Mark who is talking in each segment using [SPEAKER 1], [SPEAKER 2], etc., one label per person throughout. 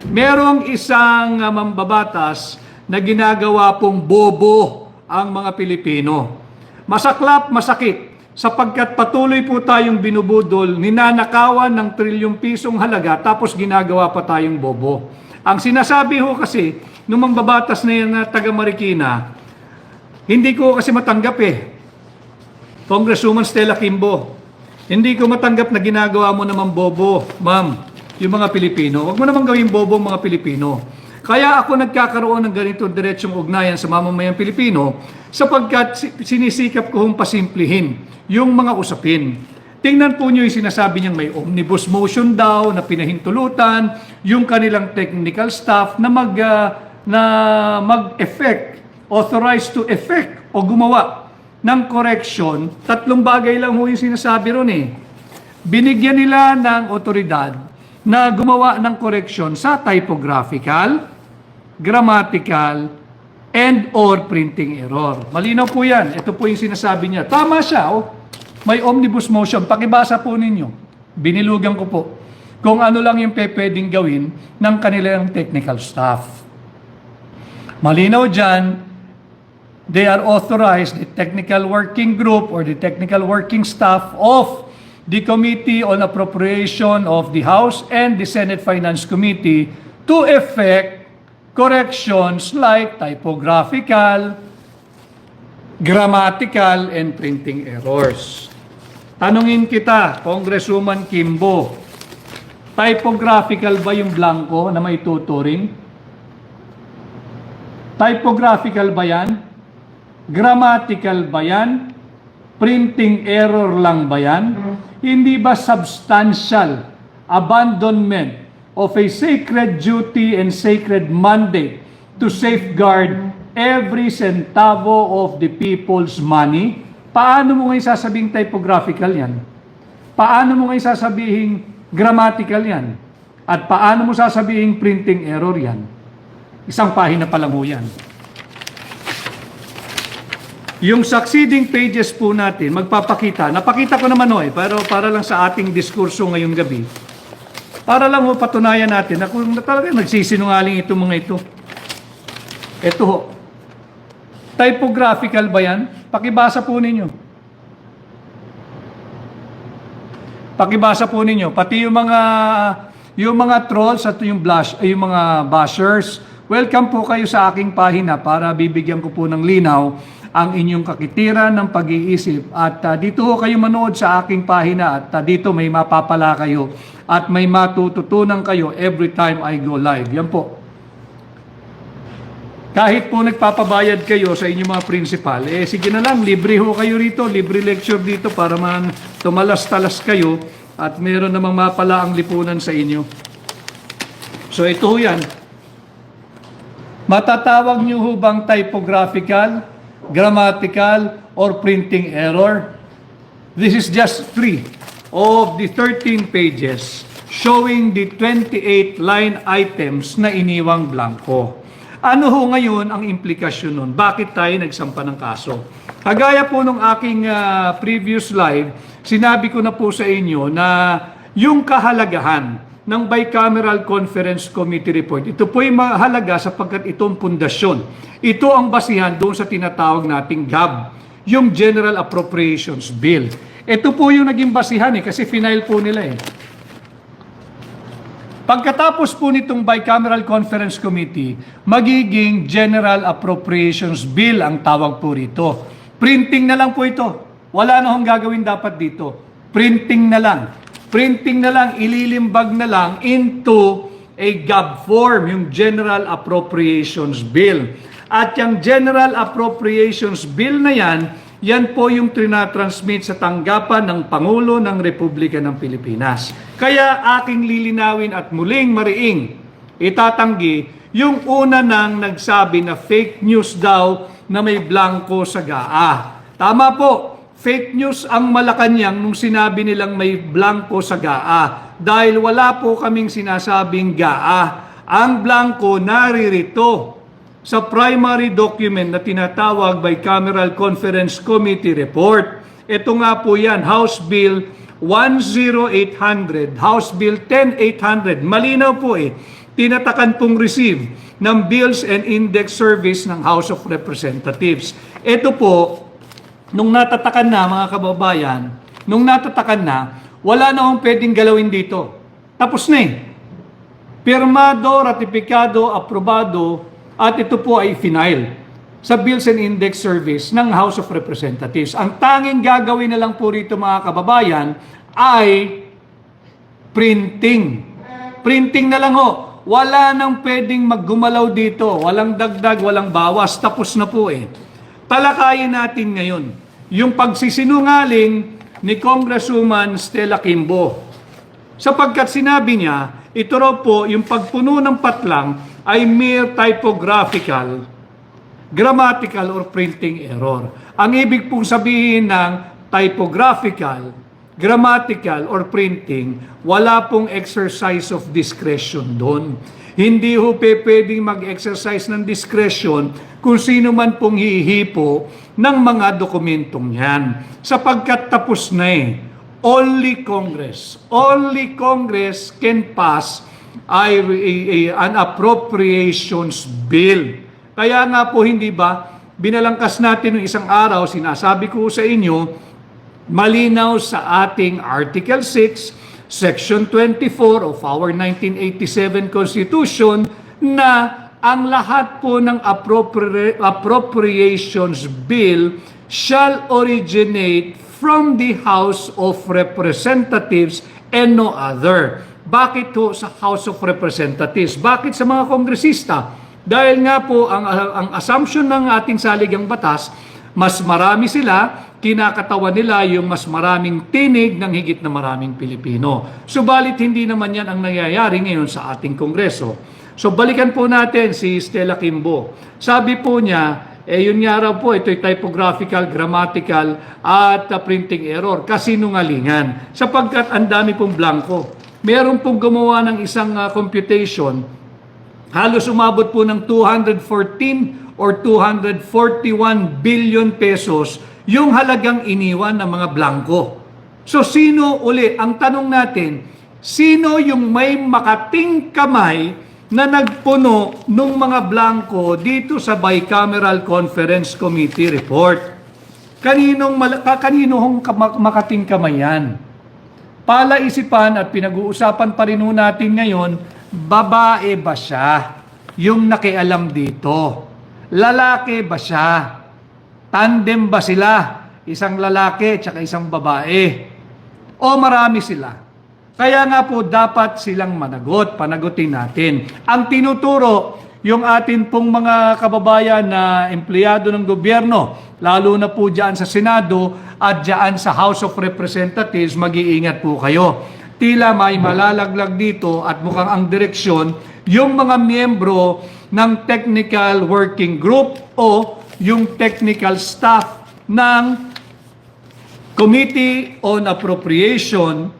[SPEAKER 1] Merong isang mambabatas na ginagawa pong bobo ang mga Pilipino. Masaklap, masakit, sapagkat patuloy po tayong binubudol, ninanakawan ng trilyong pisong halaga, tapos ginagawa pa tayong bobo. Ang sinasabi ho kasi, nung mambabatas na yan na taga Marikina, hindi ko kasi matanggap Congresswoman Stella Kimbo, hindi ko matanggap na ginagawa mo naman bobo, ma'am, yung mga Pilipino. Huwag mo naman gawing bobo ang mga Pilipino. Kaya ako nagkakaroon ng ganito diretsong ugnayan sa mamamayang Pilipino sapagkat sinisikap ko hong pasimplihin yung mga usapin. Tingnan po nyo yung sinasabi niyang may omnibus motion daw na pinahintulutan, yung kanilang technical staff na mag-effect, authorized to effect o gumawa ng correction. Tatlong bagay lang ho yung sinasabi ron Binigyan nila ng otoridad na gumawa ng correction sa typographical, grammatical, and or printing error. Malinaw po yan. Ito po yung sinasabi niya. Tama siya, May omnibus motion. Pakibasa po ninyo. Binilugan ko po kung ano lang yung pwedeng gawin ng kanilang technical staff. Malinaw dyan, they are authorized, the technical working group or the technical working staff of the Committee on Appropriation of the House and the Senate Finance Committee to effect corrections like typographical, grammatical, and printing errors. Tanungin kita, Congresswoman Kimbo, typographical ba yung blanco na may tuturing? Typographical ba yan? Grammatical ba yan? Printing error lang ba yan? Hindi ba substantial abandonment of a sacred duty and sacred mandate to safeguard every centavo of the people's money? Paano mo ngayon sasabing typographical yan? Paano mo ngayon sasabihin grammatical yan? At paano mo sasabihin printing error yan? Isang pahina pa lang ho yan. Yung succeeding pages po natin, magpapakita. Napakita ko naman pero para lang sa ating diskurso ngayong gabi. Para lang patunayan natin na kung talaga nagsisinungaling itong mga ito. Ito ho. Typographical ba yan? Pakibasa po ninyo. Pakibasa po ninyo. Pati yung mga trolls at yung mga bashers, welcome po kayo sa aking pahina para bibigyan ko po ng linaw ang inyong kakitiran ng pag-iisip. At dito ho kayo manood sa aking pahina at dito may mapapala kayo at may matututunan kayo every time I go live. Yan po. Kahit po nagpapabayad kayo sa inyong mga principal, sige na lang, libre ho kayo rito, libre lecture dito para man tumalas-talas kayo at meron namang mapala ang lipunan sa inyo. So ito ho yan. Matatawag nyo ho bang typographical, grammatical, or printing error? This is just 3 of the 13 pages showing the 28 line items na iniwang blanco. Ano ho ngayon ang implikasyon nun? Bakit tayo nagsampa ng kaso? Kagaya po nung aking previous live, sinabi ko na po sa inyo na yung kahalagahan ng Bicameral Conference Committee Report, ito po ay mahalaga sapagkat itong pundasyon. Ito ang basihan doon sa tinatawag nating GAB, yung General Appropriations Bill. Ito po yung naging basihan kasi final po nila Pagkatapos po nitong Bicameral Conference Committee, magiging General Appropriations Bill ang tawag po rito. Printing na lang po ito. Wala na hong gagawin dapat dito. Printing na lang. Printing na lang, ililimbag na lang into a GAB form, yung General Appropriations Bill. At yung General Appropriations Bill na yan po yung trinatransmit sa tanggapan ng Pangulo ng Republika ng Pilipinas. Kaya aking lilinawin at muling mariing itatanggi yung una nang nagsabi na fake news daw na may blanco sa GAA. Tama po, fake news ang Malacanang nung sinabi nilang may blanco sa GAA. Dahil wala po kaming sinasabing GAA. Ang blanco naririto sa primary document na tinatawag Bicameral Conference Committee Report. Ito nga po yan, House Bill 10800, House Bill 10800. Malinaw po tinatakan pong receive ng Bills and Index Service ng House of Representatives. Ito po, nung natatakan na mga kababayan, wala na akong pwedeng galawin dito. Tapos na eh. Pirmado, ratipikado, aprobado, at ito po ay final sa Bills and Index Service ng House of Representatives. Ang tanging gagawin na lang po rito mga kababayan ay printing. Printing na lang ho. Wala nang pwedeng maggumalaw dito. Walang dagdag, walang bawas. Tapos na po eh. Talakayin natin ngayon yung pagsisinungaling ni Congresswoman Stella Kimbo. Sapagkat sinabi niya, ito raw po yung pagpuno ng patlang ay mere typographical, grammatical, or printing error. Ang ibig pong sabihin ng typographical, grammatical, or printing, wala pong exercise of discretion doon. Hindi ho pwedeng mag-exercise ng discretion kung sino man pong hihipo ng mga dokumentong yan. Sapagkat tapos na eh. Only Congress can pass an appropriations bill. Kaya nga po hindi ba, binalangkas natin ng isang araw, sinasabi ko sa inyo, malinaw sa ating Article 6, Section 24 of our 1987 Constitution na ang lahat po ng appropriations bill shall originate from the House of Representatives and no other. Bakit po sa House of Representatives? Bakit sa mga kongresista? Dahil nga po ang assumption ng ating saligang batas, mas marami sila, kinakatawan nila yung mas maraming tinig ng higit na maraming Pilipino. Subalit hindi naman yan ang nangyayari ngayon sa ating Kongreso. So balikan po natin si Stella Kimbo. Sabi po niya, yun nga raw po, ito'y typographical, grammatical, at printing error. Kasinungalingan. Sapagkat ang dami pong blanco. Meron pong gumawa ng isang computation, halos umabot po ng 214 or 241 billion pesos yung halagang iniwan ng mga blanco. So sino uli? Ang tanong natin, sino yung may makating kamay na nagpuno ng mga blanco dito sa Bicameral Conference Committee report? Kanino makating kamay yan? Palaisipan at pinag-uusapan pa rin natin ngayon, babae ba siya yung nakialam dito? Lalaki ba siya? Tandem ba sila? Isang lalaki at isang babae? O marami sila? Kaya nga po dapat silang panagutin natin. Ang tinuturo yung atin pong mga kababayan na empleyado ng gobyerno, lalo na po dyan sa Senado at dyan sa House of Representatives, mag-iingat po kayo. Tila may malalaglag dito at mukhang ang direksyon yung mga miyembro ng Technical Working Group o yung technical staff ng Committee on Appropriation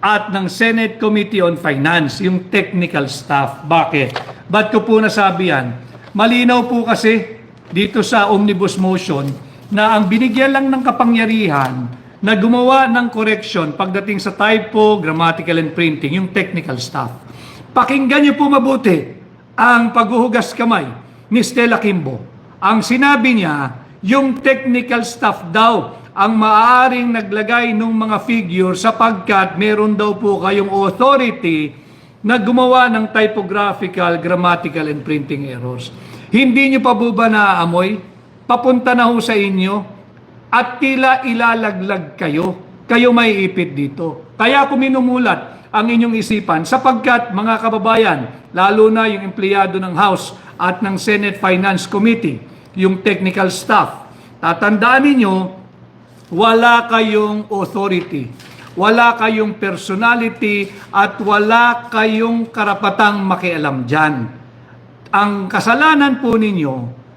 [SPEAKER 1] at ng Senate Committee on Finance, yung technical staff. Bakit? Ba't ko po nasabi yan? Malinaw po kasi dito sa omnibus motion na ang binigyan lang ng kapangyarihan na gumawa ng correction pagdating sa typo, grammatical, and printing, yung technical staff. Pakinggan niyo po mabuti ang paghuhugas kamay ni Stella Kimbo. Ang sinabi niya, yung technical staff daw ang maaaring naglagay ng mga figure sapagkat meron daw po kayong authority na gumawa ng typographical, grammatical, and printing errors. Hindi niyo pa ba naaamoy? Papunta na ho sa inyo at tila ilalaglag kayo. Kayo may ipit dito. Kaya ko minumulat ang inyong isipan sapagkat mga kababayan, lalo na yung empleyado ng House at ng Senate Finance Committee, yung technical staff, tatandaan ninyo, wala kayong authority, wala kayong personality, at wala kayong karapatang makialam dyan. Ang kasalanan po ninyo,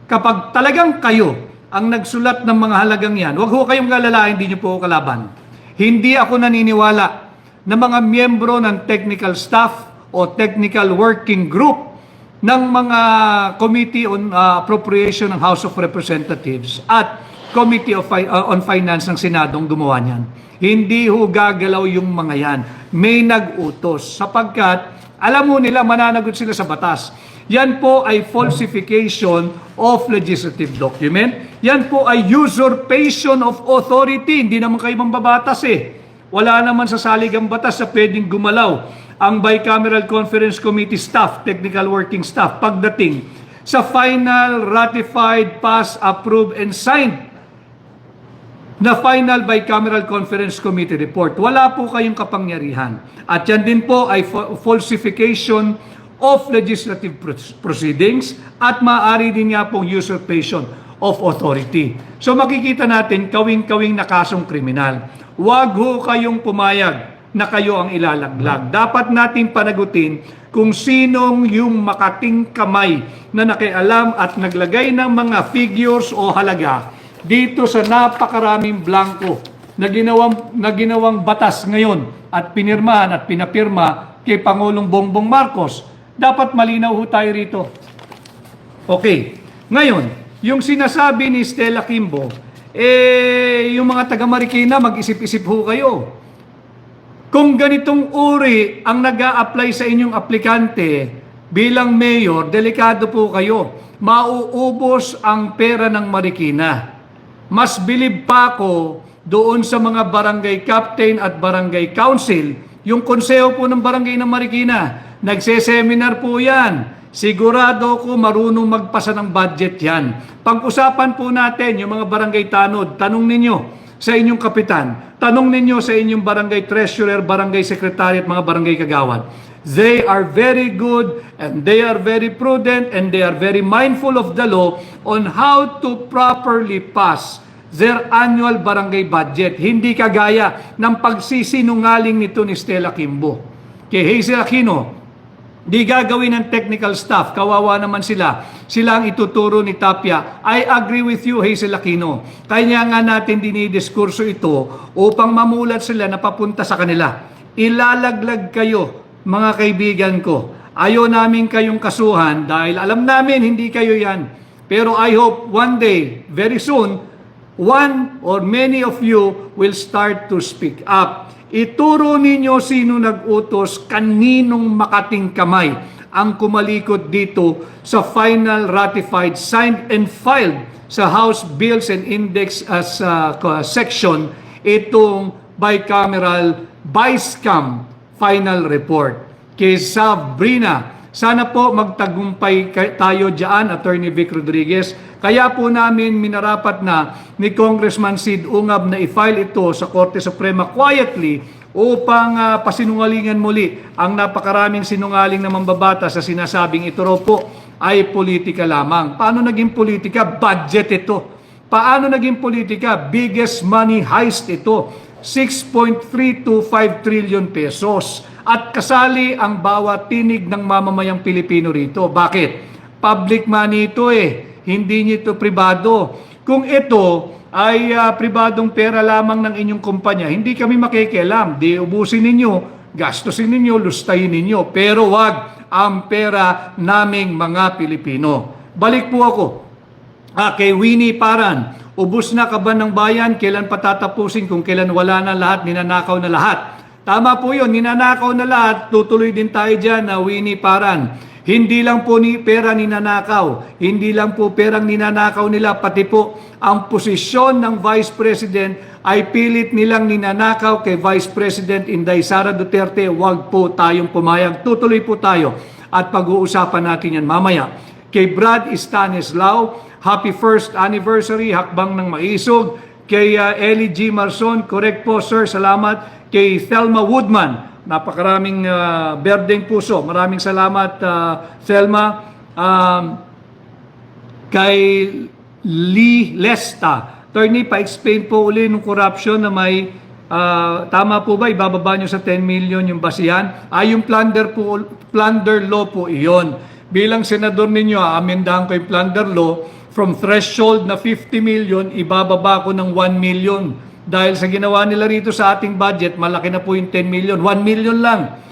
[SPEAKER 1] kapag talagang kayo ang nagsulat ng mga halagang yan, huwag ho kayong galala, hindi nyo po kalaban. Hindi ako naniniwala na mga miyembro ng technical staff o technical working group ng mga Committee on Appropriation ng House of Representatives at Committee on Finance ng Senadong gumawa niyan. Hindi ho gagalaw yung mga yan. May nag-utos sapagkat Alam mo nila, mananagot sila sa batas. Yan po ay falsification of legislative document. Yan po ay usurpation of authority. Hindi naman kayo mambabatas eh. Wala naman sa saligang batas sa pwedeng gumalaw ang Bicameral Conference Committee staff, technical working staff, pagdating sa final, ratified, passed, approved, and signed na final Bicameral Conference Committee report. Wala po kayong kapangyarihan. At yan din po ay falsification of legislative proceedings at maaari din nga pong usurpation of authority. So makikita natin kawing-kawing na kasong kriminal. Huwag ho kayong pumayag na kayo ang ilalaglag. Dapat natin panagutin kung sinong yung makating kamay na nakialam at naglagay ng mga figures o halaga dito sa napakaraming blanco na ginawang batas ngayon at pinirmahan at pinapirma kay Pangulong Bongbong Marcos. Dapat malinaw ho tayo rito. Okay. Ngayon, yung sinasabi ni Stella Kimbo, yung mga taga Marikina, mag-isip-isip ho kayo. Kung ganitong uri ang nag-a-apply sa inyong aplikante bilang mayor, delikado po kayo. Mauubos ang pera ng Marikina. Mas bilib pa ako doon sa mga barangay captain at barangay council, yung konseho po ng barangay ng Marikina, nagse-seminar po yan. Sigurado ko marunong magpasa ng budget yan. Pag-usapan po natin yung mga barangay tanod, tanong ninyo sa inyong kapitan, tanong ninyo sa inyong barangay treasurer, barangay secretary at mga barangay kagawad. They are very good and they are very prudent and they are very mindful of the law on how to properly pass their annual barangay budget. Hindi kagaya ng pagsisinungaling nito ni Stella Kimbo. Kay Hazel Aquino, di gagawin ng technical staff, kawawa naman sila. Sila ang ituturo ni Tapia. I agree with you, Hazel Aquino. Kaya nga natin dinidiskurso ito upang mamulat sila na papunta sa kanila. Ilalaglag kayo, mga kaibigan ko. Ayaw namin kayong kasuhan dahil alam namin hindi kayo yan. Pero I hope one day, very soon, one or many of you will start to speak up. Ituro ninyo sino nag-utos, kaninong makating kamay ang kumalikot dito sa final ratified, signed and filed sa House Bills and Index section itong bicameral BICAM final report. Kay Sabrina, sana po magtagumpay tayo dyan, Attorney Vic Rodriguez. Kaya po namin minarapat na ni Congressman Sid Ungab na i-file ito sa Korte Suprema quietly upang pasinungalingan muli ang napakaraming sinungaling na mambabata sa sinasabing ito raw po ay politika lamang. Paano naging politika? Budget ito. Paano naging politika? Biggest money heist ito. 6.325 trillion pesos. At kasali ang bawat tinig ng mamamayang Pilipino rito. Bakit? Public money ito eh. Hindi nito pribado. Kung ito ay pribadong pera lamang ng inyong kumpanya, hindi kami makikialam. Di ubusin ninyo, gastusin ninyo, lustayin ninyo. Pero wag ang pera naming mga Pilipino. Balik po ako kay Winnie Paran. Ubus na kaban ng bayan, kailan patatapusin kung kailan wala na lahat, ninanakaw na lahat. Tama po yun, ninanakaw na lahat, tutuloy din tayo dyan na Winnie Paran. Hindi lang po ni pera ninanakaw, hindi lang po perang ninanakaw nila, pati po ang posisyon ng Vice President ay pilit nilang ninanakaw kay Vice President Inday Sara Duterte. Huwag po tayong pumayag, tutuloy po tayo at pag-uusapan natin yan mamaya. Kay Brad Stanislao, happy first anniversary, hakbang ng maisog. Kay Ellie G. Marson, correct po sir, salamat. Kay Thelma Woodman, napakaraming berdeng puso. Maraming salamat Thelma. Kay Lee Lesta, attorney, pa-explain po uli ng corruption na may tama po ba, ibababa nyo sa 10 million yung basihan? Yung plunder law po iyon. Bilang senador ninyo, amendahan ko yung plunder law, from threshold na 50 million, ibababa ko ng 1 million. Dahil sa ginawa nila rito sa ating budget, malaki na po yung 10 million. 1 million lang.